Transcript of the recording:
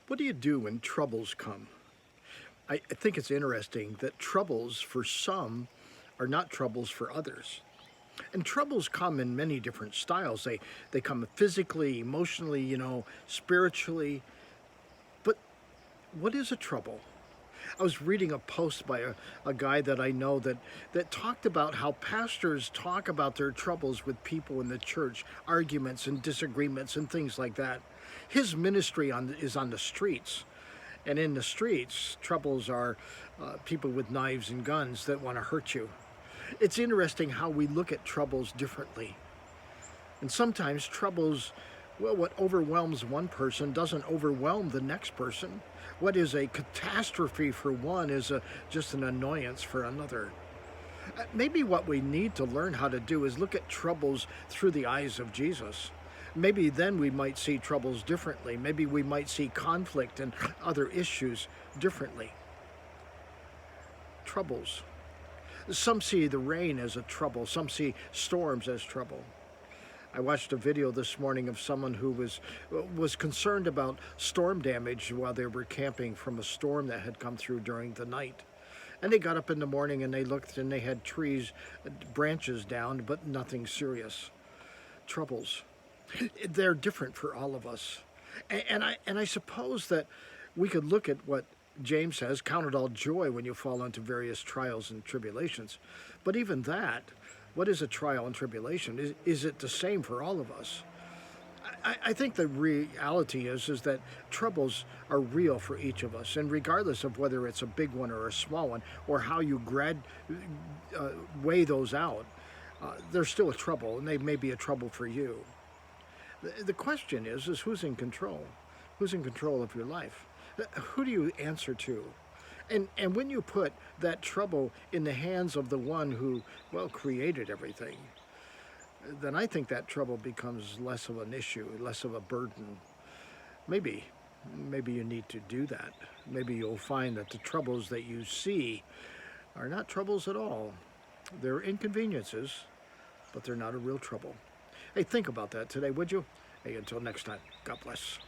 What do you do when troubles come? I think it's interesting that troubles for some are not troubles for others. And troubles come in many different styles. They come physically, emotionally, spiritually. But what is a trouble? I was reading a post by a guy that I know that talked about how pastors talk about their troubles with people in the church, arguments and disagreements and things like that. His ministry is on the streets. And in the streets, troubles are people with knives and guns that want to hurt you. It's interesting how we look at troubles differently. And sometimes troubles, well, what overwhelms one person doesn't overwhelm the next person. What is a catastrophe for one is just an annoyance for another. Maybe what we need to learn how to do is look at troubles through the eyes of Jesus. Maybe then we might see troubles differently. Maybe we might see conflict and other issues differently. Troubles. Some see the rain as a trouble. Some see storms as trouble. I watched a video this morning of someone who was concerned about storm damage while they were camping from a storm that had come through during the night. And they got up in the morning and they looked and they had trees, branches down, but nothing serious. Troubles. They're different for all of us. And I suppose that we could look at what James says, count it all joy when you fall into various trials and tribulations. But even that, what is a trial and tribulation? Is it the same for all of us? I think the reality is that troubles are real for each of us, and regardless of whether it's a big one or a small one, or how you weigh those out, there's still a trouble, and they may be a trouble for you. The question is who's in control? Who's in control of your life? Who do you answer to? And when you put that trouble in the hands of the one who, well, created everything, then I think that trouble becomes less of an issue, less of a burden. Maybe you need to do that. Maybe you'll find that the troubles that you see are not troubles at all. They're inconveniences, but they're not a real trouble. Hey, think about that today, would you? Hey, until next time, God bless.